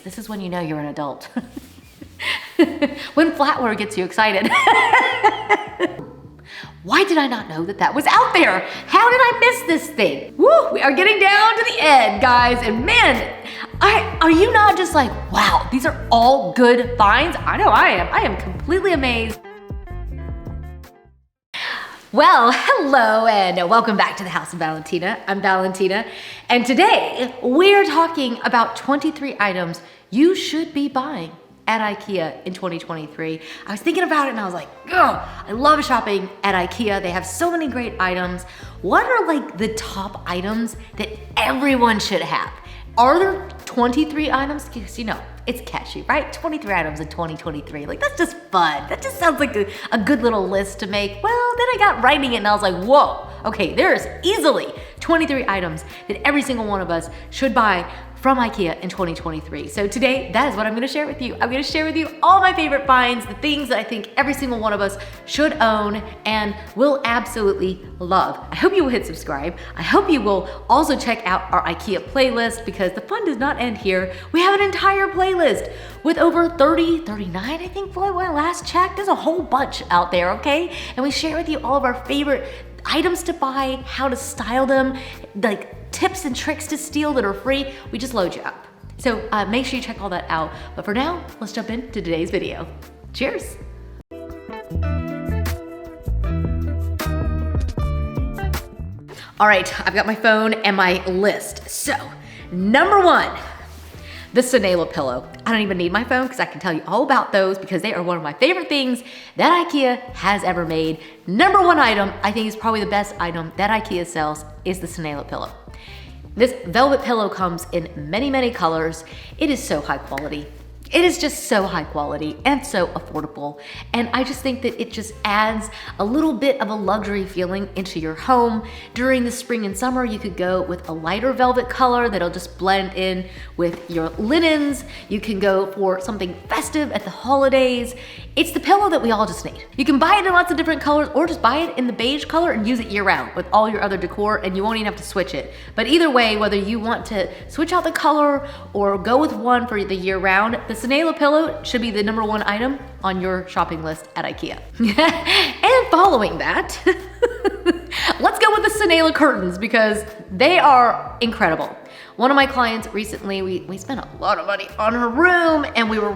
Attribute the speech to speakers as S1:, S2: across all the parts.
S1: This is when you know you're an adult. When flatware gets you excited. Why did I not know that that was out there? How did I miss this thing? Woo, we are getting down to the end, guys. And man, are you not just like, wow, these are all good finds? I know I am. I am completely amazed. Well, hello and welcome back to the House of Valentina. I'm Valentina, and today we're talking about 23 items you should be buying at IKEA in 2023. I was thinking about it and I was like, oh, I love shopping at IKEA. They have so many great items. What are like the top items that everyone should have? Are there 23 items? Because you know, it's catchy, right? 23 items in 2023. Like, that's just fun. That just sounds like a good little list to make. Well, then I got writing it and I was like, whoa, okay, there's easily 23 items that every single one of us should buy from IKEA in 2023. So today, that is what I'm gonna share with you. I'm gonna share with you all my favorite finds, the things that I think every single one of us should own and will absolutely love. I hope you will hit subscribe. I hope you will also check out our IKEA playlist because the fun does not end here. We have an entire playlist with over 39, I think, when I last checked. There's a whole bunch out there, okay? And we share with you all of our favorite items to buy, how to style them, like tips and tricks to steal that are free. We just load you up. So make sure you check all that out. But for now, let's jump into today's video. Cheers. All right, I've got my phone and my list. So number one, the Sonela pillow. I don't even need my phone because I can tell you all about those because they are one of my favorite things that IKEA has ever made. Number one item, I think is probably the best item that IKEA sells, is the Sonela pillow. This velvet pillow comes in many, many colors. It is so high quality. It is just so high quality and so affordable. And I just think that it just adds a little bit of a luxury feeling into your home. During the spring and summer, you could go with a lighter velvet color that'll just blend in with your linens. You can go for something festive at the holidays. It's the pillow that we all just need. You can buy it in lots of different colors or just buy it in the beige color and use it year round with all your other decor and you won't even have to switch it. But either way, whether you want to switch out the color or go with one for the year round, the Sonela pillow should be the number one item on your shopping list at IKEA. And following that, let's go with the Sonela curtains because they are incredible. One of my clients recently, we spent a lot of money on her room and we were,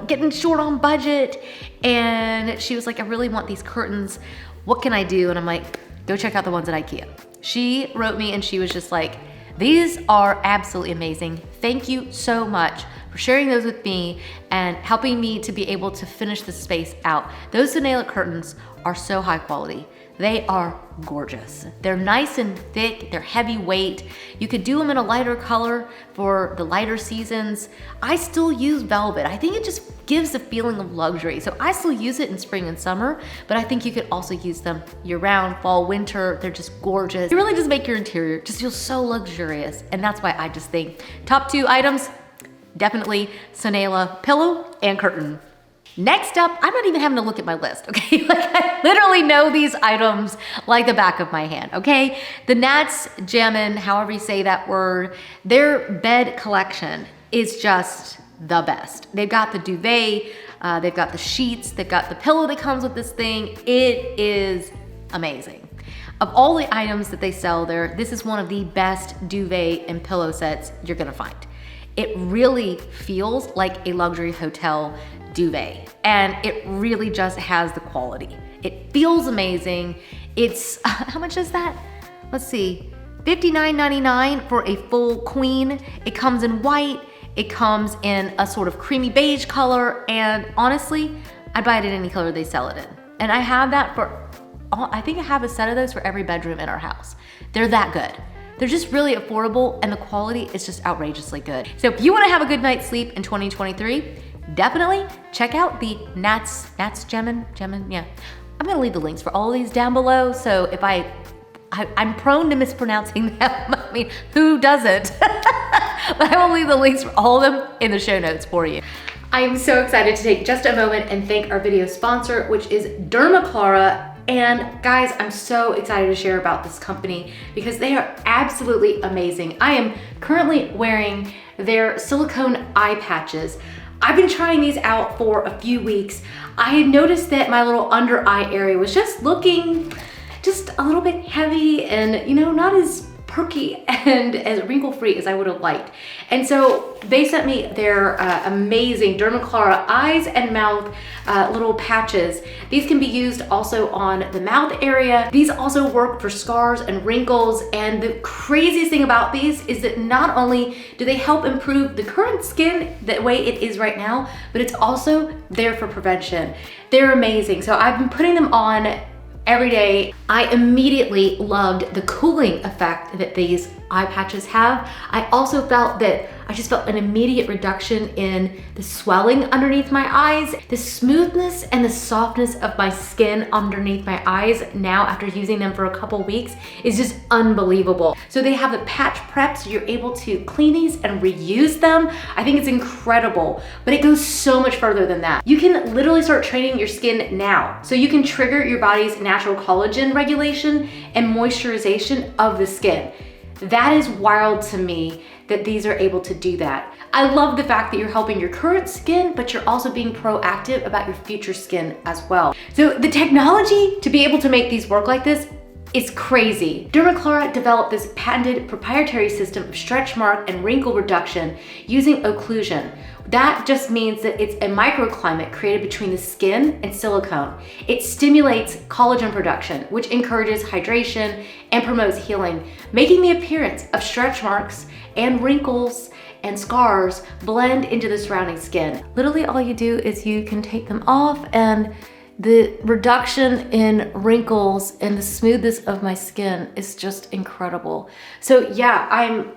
S1: getting short on budget. And she was like, I really want these curtains. What can I do? And I'm like, go check out the ones at IKEA. She wrote me and she was just like, these are absolutely amazing. Thank you so much for sharing those with me and helping me to be able to finish the space out. Those Sonela curtains are so high quality. They are gorgeous. They're nice and thick, they're heavyweight. You could do them in a lighter color for the lighter seasons. I still use velvet. I think it just gives a feeling of luxury. So I still use it in spring and summer, but I think you could also use them year round, fall, winter. They're just gorgeous. It really does make your interior just feel so luxurious. And that's why I just think top two items, definitely Sonela pillow and curtain. Next up, I'm not even having to look at my list, okay? Like I literally know these items like the back of my hand, okay? The Nats Jammin', however you say that word, their bed collection is just the best. They've got the duvet, they've got the sheets, they've got the pillow that comes with this thing. It is amazing. Of all the items that they sell there, this is one of the best duvet and pillow sets you're gonna find. It really feels like a luxury hotel duvet and it really just has the quality. It feels amazing. It's, how much is that? Let's see, $59.99 for a full queen. It comes in white, it comes in a sort of creamy beige color, and honestly, I'd buy it in any color they sell it in. And I have that for, I think I have a set of those for every bedroom in our house. They're that good. They're just really affordable and the quality is just outrageously good. So if you wanna have a good night's sleep in 2023, definitely check out the Nats Jammin', yeah. I'm gonna leave the links for all of these down below. So if I'm prone to mispronouncing them. I mean, who doesn't? But I will leave the links for all of them in the show notes for you. I am so excited to take just a moment and thank our video sponsor, which is Dermaclara. And guys, I'm so excited to share about this company because they are absolutely amazing. I am currently wearing their silicone eye patches. I've been trying these out for a few weeks. I had noticed that my little under eye area was just looking just a little bit heavy and, you know, not as perky and as wrinkle-free as I would have liked. And so they sent me their amazing Dermaclara eyes and mouth little patches. These can be used also on the mouth area. These also work for scars and wrinkles. And the craziest thing about these is that not only do they help improve the current skin the way it is right now, but it's also there for prevention. They're amazing. So I've been putting them on every day. I immediately loved the cooling effect that these eye patches have. I also felt that I just felt an immediate reduction in the swelling underneath my eyes. The smoothness and the softness of my skin underneath my eyes now after using them for a couple weeks is just unbelievable. So they have the patch prep, so you're able to clean these and reuse them. I think it's incredible, but it goes so much further than that. You can literally start training your skin now. So you can trigger your body's natural collagen regulation and moisturization of the skin. That is wild to me that these are able to do that. I love the fact that you're helping your current skin, but you're also being proactive about your future skin as well. So the technology to be able to make these work like this is crazy. Dermaclara developed this patented proprietary system of stretch mark and wrinkle reduction using occlusion. That just means that it's a microclimate created between the skin and silicone. It stimulates collagen production, which encourages hydration and promotes healing, making the appearance of stretch marks and wrinkles and scars blend into the surrounding skin. Literally all you do is you can take them off, and the reduction in wrinkles and the smoothness of my skin is just incredible. So yeah,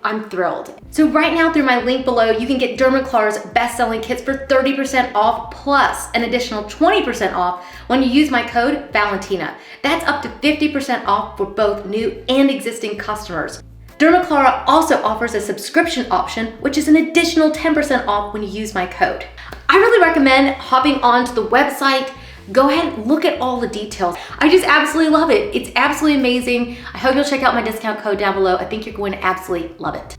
S1: I'm thrilled. So right now through my link below, you can get Dermaclara's best-selling kits for 30% off plus an additional 20% off when you use my code Valentina. That's up to 50% off for both new and existing customers. Dermaclara also offers a subscription option, which is an additional 10% off when you use my code. I really recommend hopping onto the website. Go ahead and look at all the details. I just absolutely love it. It's absolutely amazing. I hope you'll check out my discount code down below. I think you're going to absolutely love it.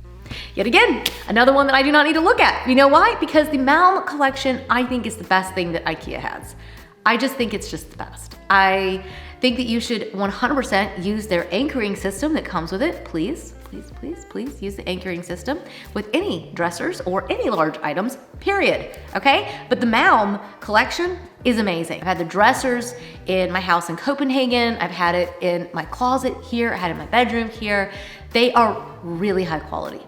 S1: Yet again, another one that I do not need to look at. You know why? Because the Malm Collection, I think, is the best thing that IKEA has. I just think it's just the best. I think that you should 100% use their anchoring system that comes with it. Please use the anchoring system with any dressers or any large items, period, okay? But the Malm Collection is amazing. I've had the dressers in my house in Copenhagen. I've had it in my closet here. I had it in my bedroom here. They are really high quality.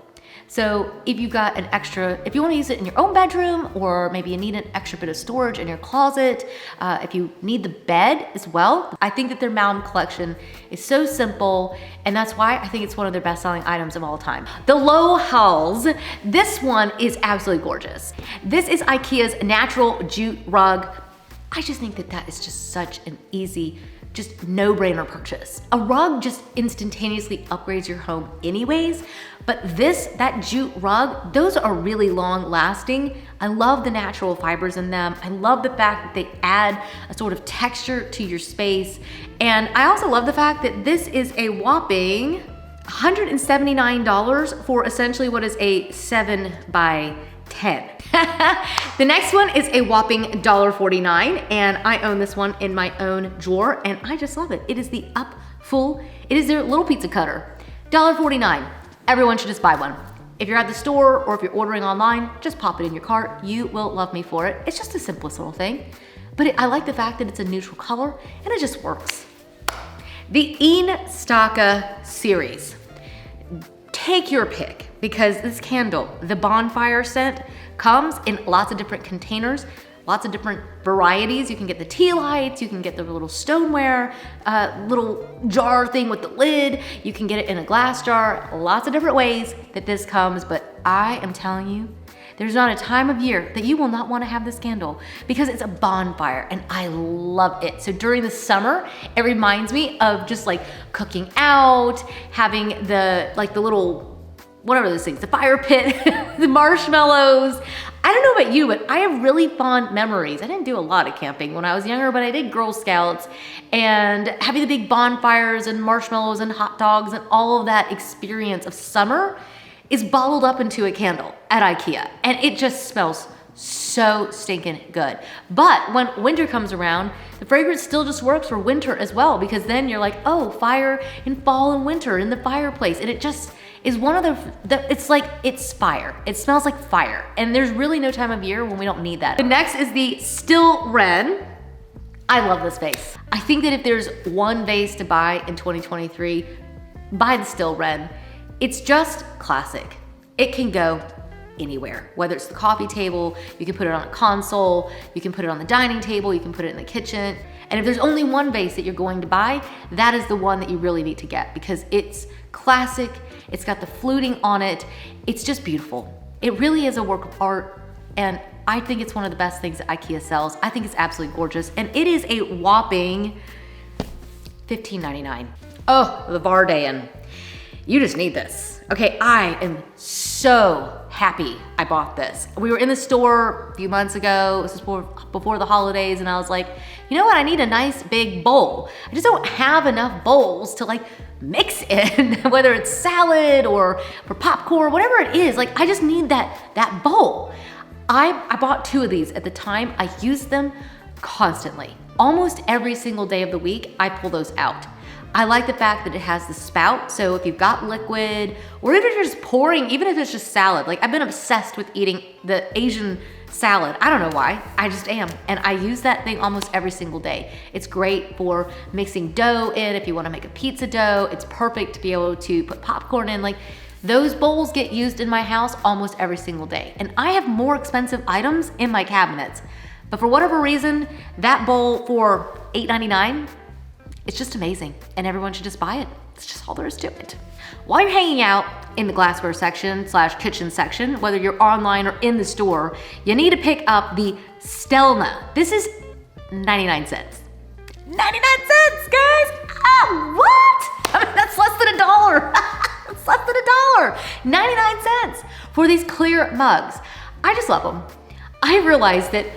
S1: So if you've got an extra, if you want to use it in your own bedroom, or maybe you need an extra bit of storage in your closet, if you need the bed as well, I think that their Malm Collection is so simple, and that's why I think it's one of their best-selling items of all time. The Low Hulls, this one is absolutely gorgeous. This is IKEA's natural jute rug. I just think that that is just such an easy, just no-brainer purchase. A rug just instantaneously upgrades your home anyways, but that jute rug, those are really long lasting. I love the natural fibers in them. I love the fact that they add a sort of texture to your space. And I also love the fact that this is a whopping $179 for essentially what is a 7 by 10. The next one is a whopping $1.49, and I own this one in my own drawer, and I just love it. It is the it is their little pizza cutter. $1.49. Everyone should just buy one. If you're at the store or if you're ordering online, just pop it in your cart. You will love me for it. It's just the simplest little thing, but I like the fact that it's a neutral color and it just works. The Staka series. Take your pick, because this candle, the bonfire scent, comes in lots of different containers, lots of different varieties. You can get the tea lights, you can get the little stoneware, little jar thing with the lid, you can get it in a glass jar, lots of different ways that this comes, but I am telling you, there's not a time of year that you will not want to have this candle, because it's a bonfire and I love it. So during the summer, it reminds me of just like cooking out, having the little whatever those things, the fire pit, the marshmallows. I don't know about you, but I have really fond memories. I didn't do a lot of camping when I was younger, but I did Girl Scouts, and having the big bonfires and marshmallows and hot dogs and all of that experience of summer is bottled up into a candle at IKEA. And it just smells so stinking good. But when winter comes around, the fragrance still just works for winter as well, because then you're like, oh, fire in fall and winter in the fireplace. And it just is one of it's like, it's fire. It smells like fire. And there's really no time of year when we don't need that. The next is the Still Wren. I love this vase. I think that if there's one vase to buy in 2023, buy the Still Wren. It's just classic. It can go anywhere, whether it's the coffee table, you can put it on a console, you can put it on the dining table, you can put it in the kitchen. And if there's only one vase that you're going to buy, that is the one that you really need to get, because it's classic, it's got the fluting on it, it's just beautiful. It really is a work of art, and I think it's one of the best things that IKEA sells. I think it's absolutely gorgeous, and it is a whopping $15.99. Oh, the Vardan. You just need this. Okay, I am so happy I bought this. We were in the store a few months ago. This was before the holidays, and I was like, you know what? I need a nice big bowl. I just don't have enough bowls to like mix in, whether it's salad or for popcorn, whatever it is. Like, I just need that bowl. I bought 2 of these at the time. I used them constantly. Almost every single day of the week, I pull those out. I like the fact that it has the spout, so if you've got liquid, or if you're just pouring, even if it's just salad, like I've been obsessed with eating the Asian salad. I don't know why, I just am. And I use that thing almost every single day. It's great for mixing dough in if you wanna make a pizza dough. It's perfect to be able to put popcorn in. Like, those bowls get used in my house almost every single day. And I have more expensive items in my cabinets. But for whatever reason, that bowl for $8.99, it's just amazing, and everyone should just buy it. It's just all there is to it. While you're hanging out in the glassware section / kitchen section, whether you're online or in the store, you need to pick up the Stelna. This is 99 cents. 99 cents, guys! Ah, what? I mean, that's less than $1. That's less than $1. 99 cents for these clear mugs. I just love them. I realized that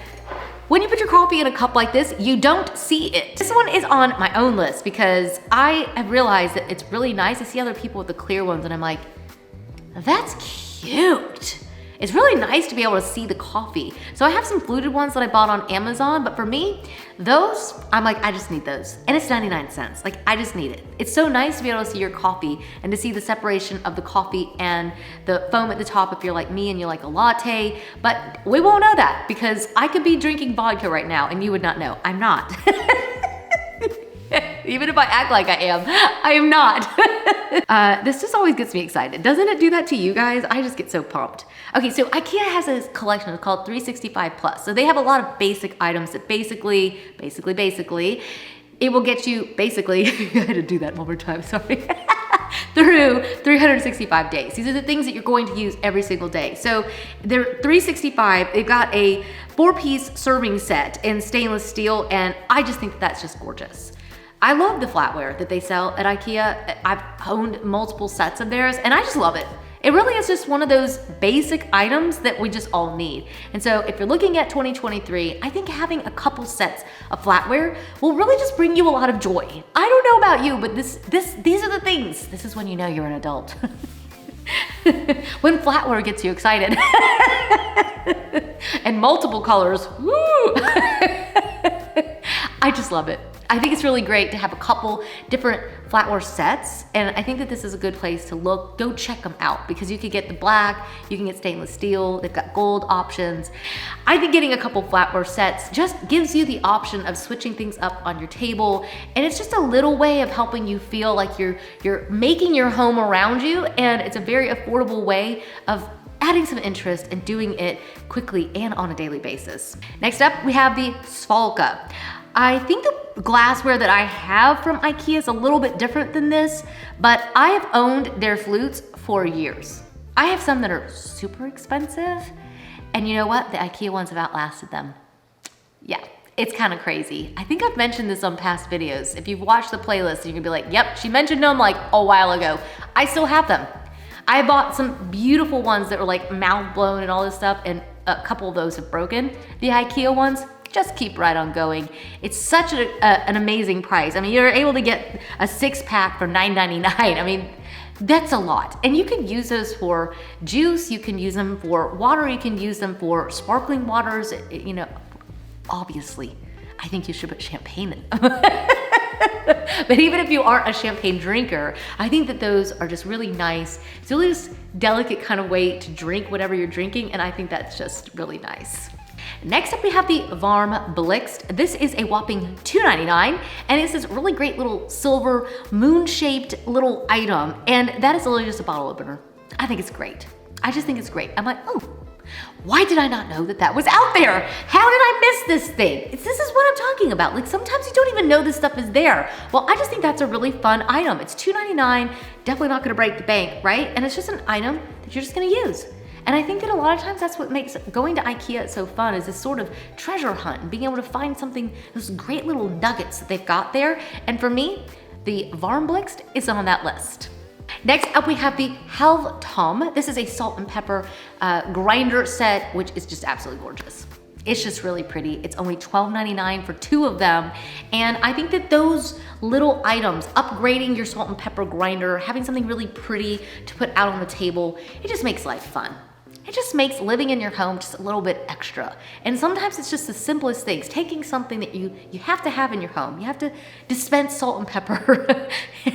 S1: when you put your coffee in a cup like this, you don't see it. This one is on my own list because I have realized that it's really nice. I see other people with the clear ones and I'm like, that's cute. It's really nice to be able to see the coffee. So I have some fluted ones that I bought on Amazon, but for me, those, I'm like, I just need those. And it's 99 cents, like I just need it. It's so nice to be able to see your coffee and to see the separation of the coffee and the foam at the top if you're like me and you like a latte, but we won't know that because I could be drinking vodka right now and you would not know. I'm not. Even if I act like I am not. This just always gets me excited. Doesn't it do that to you guys? I just get so pumped. Okay, so IKEA has this collection called 365 Plus. So they have a lot of basic items that basically, it will get you, I had to do that one more time, sorry. Through 365 days. These are the things that you're going to use every single day. So they're 365, they've got a 4-piece serving set in stainless steel, and I just think that that's just gorgeous. I love the flatware that they sell at IKEA. I've owned multiple sets of theirs, and I just love it. It really is just one of those basic items that we just all need. And so if you're looking at 2023, I think having a couple sets of flatware will really just bring you a lot of joy. I don't know about you, but these are the things. This is when you know you're an adult. When flatware gets you excited. And multiple colors, woo! I just love it. I think it's really great to have a couple different flatware sets, and I think that this is a good place to look. Go check them out because you could get the black, you can get stainless steel, they've got gold options. I think getting a couple flatware sets just gives you the option of switching things up on your table, and it's just a little way of helping you feel like you're making your home around you, and it's a very affordable way of adding some interest and doing it quickly and on a daily basis. Next up, we have the Svalka. I think the glassware that I have from IKEA is a little bit different than this, but I have owned their flutes for years. I have some that are super expensive, and you know what? The IKEA ones have outlasted them. Yeah, it's kind of crazy. I think I've mentioned this on past videos. If you've watched the playlist, you're gonna be like, yep, she mentioned them like a while ago. I still have them. I bought some beautiful ones that were like mouth blown and all this stuff, and a couple of those have broken. The IKEA ones, just keep right on going. It's such an amazing price. I mean, you're able to get a 6-pack for $9.99. I mean, that's a lot. And you can use those for juice, you can use them for water, you can use them for sparkling waters, you know, obviously. I think you should put champagne in them. But even if you aren't a champagne drinker, I think that those are just really nice. It's really this delicate kind of way to drink whatever you're drinking, and I think that's just really nice. Next up, we have the Varm Blixt. This is a whopping $2.99, and it's this really great little silver moon-shaped little item, and that is literally just a bottle opener. I think it's great. I just think it's great. I'm like, oh, why did I not know that that was out there? How did I miss this thing? This is what I'm talking about. Like, sometimes you don't even know this stuff is there. Well, I just think that's a really fun item. It's $2.99, definitely not gonna break the bank, right? And it's just an item that you're just gonna use. And I think that a lot of times that's what makes going to IKEA so fun, is this sort of treasure hunt and being able to find something, those great little nuggets that they've got there. And for me, the Varm Blixt is on that list. Next up, we have the Helve Tom. This is a salt and pepper grinder set, which is just absolutely gorgeous. It's just really pretty. It's only $12.99 for 2 of them. And I think that those little items, upgrading your salt and pepper grinder, having something really pretty to put out on the table, it just makes life fun. It just makes living in your home just a little bit extra. And sometimes it's just the simplest things. Taking something that you have to have in your home. You have to dispense salt and pepper,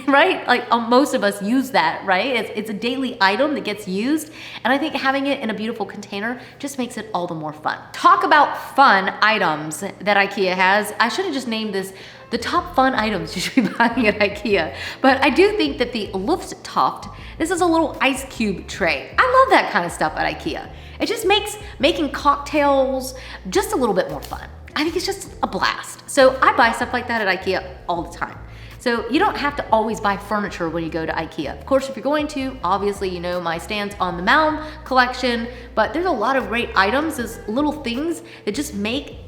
S1: right? Like most of us use that, right? It's a daily item that gets used. And I think having it in a beautiful container just makes it all the more fun. Talk about fun items that IKEA has. I should have just named this the top fun items you should be buying at IKEA. But I do think that the Lufttoft, this is a little ice cube tray. I love that kind of stuff at IKEA. It just makes making cocktails just a little bit more fun. I think it's just a blast. So I buy stuff like that at IKEA all the time. So you don't have to always buy furniture when you go to IKEA. Of course, if you're going to, obviously you know my stance on the Malm Collection, but there's a lot of great items, those little things that just make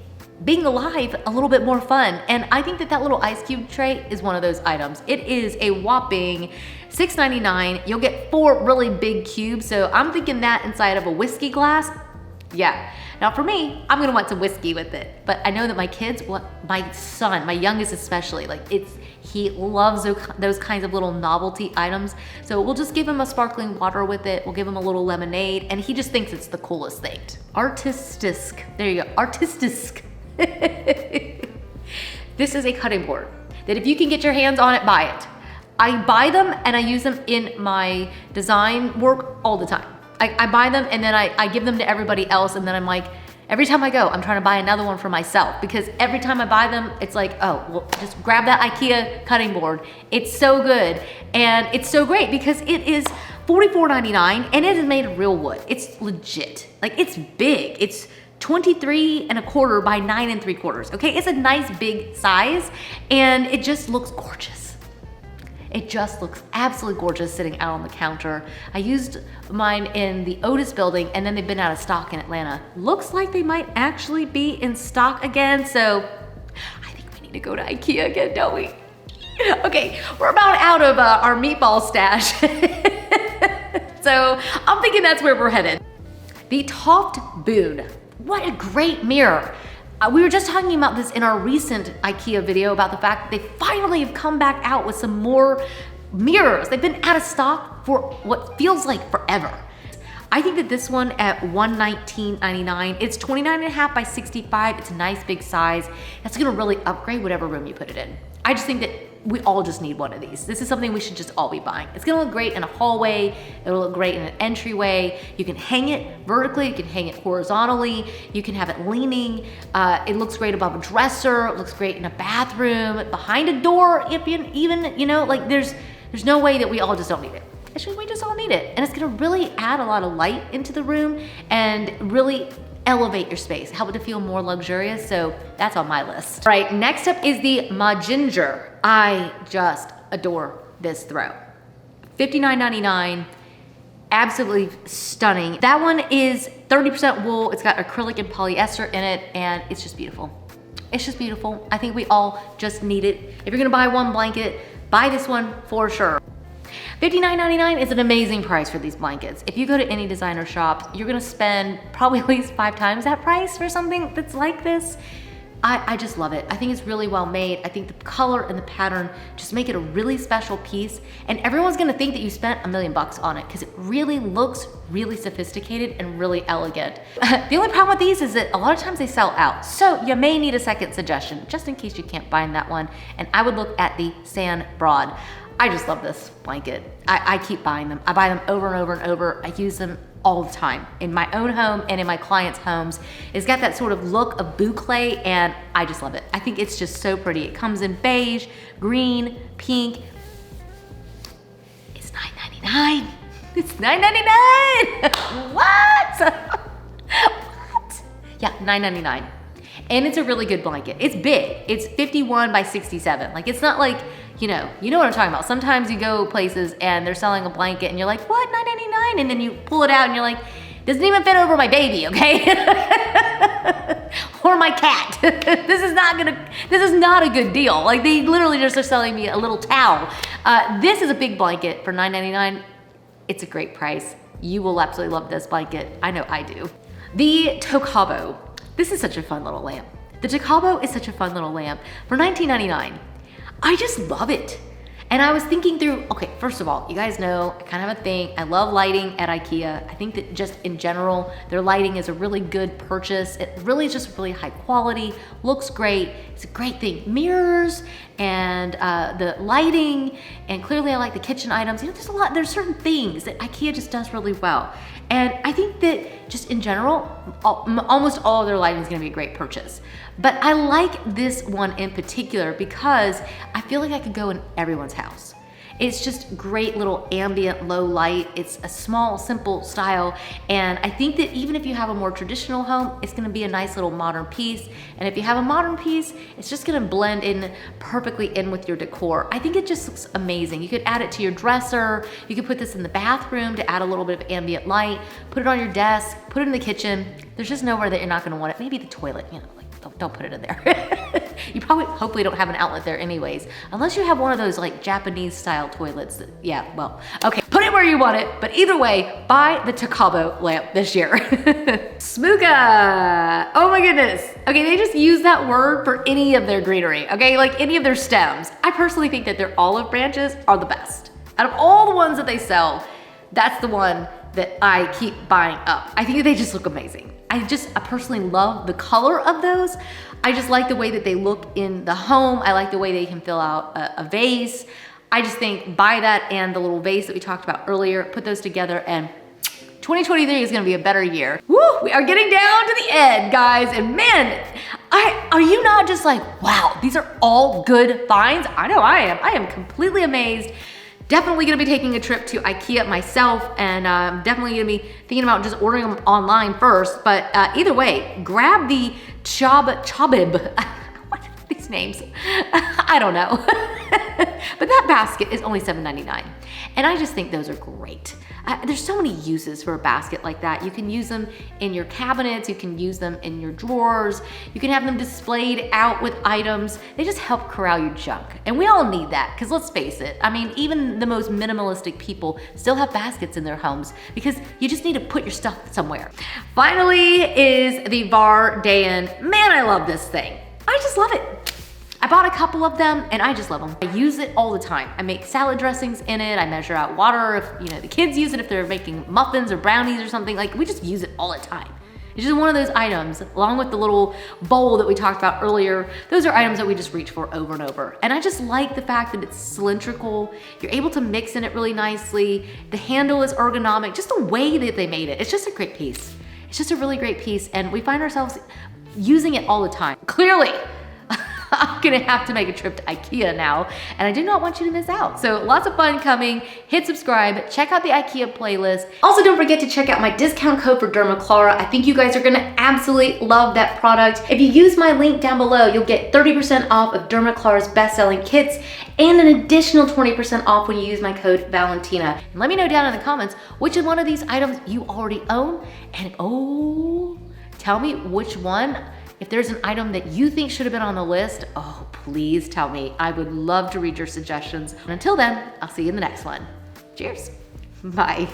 S1: being alive a little bit more fun. And I think that that little ice cube tray is one of those items. It is a whopping $6.99. You'll get 4 really big cubes. So I'm thinking that inside of a whiskey glass. Yeah. Now for me, I'm gonna want some whiskey with it. But I know that my kids, my son, my youngest especially, like he loves those kinds of little novelty items. So we'll just give him a sparkling water with it. We'll give him a little lemonade, and he just thinks it's the coolest thing. Artistisk, there you go, Artistisk. This is a cutting board that if you can get your hands on it, buy it. I buy them and I use them in my design work all the time. I buy them and then I give them to everybody else, and then I'm like, every time I go, I'm trying to buy another one for myself, because every time I buy them, it's like, oh, well, just grab that IKEA cutting board. It's so good, and it's so great because it is $44.99 and it is made of real wood. It's legit, like it's big. It's 23¼ by 9¾ okay? It's a nice big size, and it just looks gorgeous. It just looks absolutely gorgeous sitting out on the counter. I used mine in the Otis building, and then they've been out of stock in Atlanta. Looks like they might actually be in stock again, so I think we need to go to IKEA again, don't we? Okay, we're about out of our meatball stash. So I'm thinking that's where we're headed. The Toft Boon. What a great mirror. We were just talking about this in our recent IKEA video about the fact that they finally have come back out with some more mirrors. They've been out of stock for what feels like forever. I think that this one at $119.99, it's 29.5 by 65. It's a nice big size. That's gonna really upgrade whatever room you put it in. I just think that we all just need one of these. This is something we should just all be buying. It's gonna look great in a hallway. It'll look great in an entryway. You can hang it vertically, you can hang it horizontally, you can have it leaning. It looks great above a dresser. It looks great in a bathroom, behind a door, if you even, you know, like there's no way that we all just don't need it. Actually, we just all need it. And it's gonna really add a lot of light into the room and really elevate your space, help it to feel more luxurious. So that's on my list. All right, next up is the Maginger. I just adore this throw. $59.99, absolutely stunning. That one is 30% wool. It's got acrylic and polyester in it, and it's just beautiful. It's just beautiful. I think we all just need it. If you're gonna buy one blanket, buy this one for sure. $59.99 is an amazing price for these blankets. If you go to any designer shop, you're gonna spend probably at least 5 times that price for something that's like this. I just love it. I think it's really well made. I think the color and the pattern just make it a really special piece, and everyone's gonna think that you spent $1 million on it because it really looks really sophisticated and really elegant. The only problem with these is that a lot of times they sell out, so you may need a second suggestion just in case you can't find that one, and I would look at the Sand Broad. I just love this blanket. I keep buying them. I buy them over and over and over. I use them all the time in my own home and in my clients' homes. It's got that sort of look of boucle, and I just love it. I think it's just so pretty. It comes in beige, green, pink. It's $9.99. It's $9.99. What? What? Yeah, $9.99. And it's a really good blanket. It's big. It's 51 by 67. Like, it's not like, you know what I'm talking about. Sometimes you go places and they're selling a blanket and you're like, what, $9.99? And then you pull it out and you're like, doesn't even fit over my baby, okay? Or my cat. This is not a good deal. Like, they literally just are selling me a little towel. This is a big blanket for $9.99. It's a great price. You will absolutely love this blanket. I know I do. The Tocabo. This is such a fun little lamp. The Tocabo is such a fun little lamp for $19.99. I just love it. And I was thinking through, okay, first of all, you guys know I kind of have a thing. I love lighting at IKEA. I think that just in general, their lighting is a really good purchase. It really is just really high quality, looks great. It's a great thing. Mirrors and the lighting, and clearly I like the kitchen items. You know, there's certain things that IKEA just does really well. And I think that just in general, almost all of their lighting is gonna be a great purchase. But I like this one in particular because I feel like I could go in everyone's house. It's just great little ambient low light. It's a small, simple style. And I think that even if you have a more traditional home, it's gonna be a nice little modern piece. And if you have a modern piece, it's just gonna blend in perfectly in with your decor. I think it just looks amazing. You could add it to your dresser. You could put this in the bathroom to add a little bit of ambient light, put it on your desk, put it in the kitchen. There's just nowhere that you're not gonna want it. Maybe the toilet, you know, like don't put it in there. You probably, hopefully don't have an outlet there anyways, unless you have one of those like Japanese style toilets that, yeah, well, okay, put it where you want it, but either way, buy the Tocabo lamp this year. Smooka, oh my goodness. Okay, they just use that word for any of their greenery, okay? Like any of their stems. I personally think that their olive branches are the best. Out of all the ones that they sell, that's the one that I keep buying up. I think that they just look amazing. I personally love the color of those. I just like the way that they look in the home. I like the way they can fill out a vase. I just think buy that and the little vase that we talked about earlier, put those together, and 2023 is gonna be a better year. Woo, we are getting down to the end, guys. And man, are you not just like, wow, these are all good finds? I know I am. I am completely amazed. Definitely gonna be taking a trip to IKEA myself, and definitely gonna be thinking about just ordering them online first. But either way, grab the Chabib. What are these names? I don't know. But that basket is only $7.99. And I just think those are great. There's so many uses for a basket like that. You can use them in your cabinets, you can use them in your drawers, you can have them displayed out with items. They just help corral your junk. And we all need that, because let's face it, I mean, even the most minimalistic people still have baskets in their homes because you just need to put your stuff somewhere. Finally is the Var Dayan. Man, I love this thing. I just love it. I bought a couple of them and I just love them. I use it all the time. I make salad dressings in it. I measure out water if the kids use it, if they're making muffins or brownies or something. Like, we just use it all the time. It's just one of those items, along with the little bowl that we talked about earlier. Those are items that we just reach for over and over. And I just like the fact that it's cylindrical. You're able to mix in it really nicely. The handle is ergonomic, just the way that they made it. It's just a great piece. It's just a really great piece, and we find ourselves using it all the time. Clearly, I'm gonna have to make a trip to IKEA now, and I do not want you to miss out. So lots of fun coming. Hit subscribe, check out the IKEA playlist. Also, don't forget to check out my discount code for Dermaclara. I think you guys are gonna absolutely love that product. If you use my link down below, you'll get 30% off of Dermaclara's best-selling kits and an additional 20% off when you use my code Valentina. And let me know down in the comments which one of these items you already own, and tell me which one. If there's an item that you think should have been on the list, oh, please tell me. I would love to read your suggestions. And until then, I'll see you in the next one. Cheers. Bye.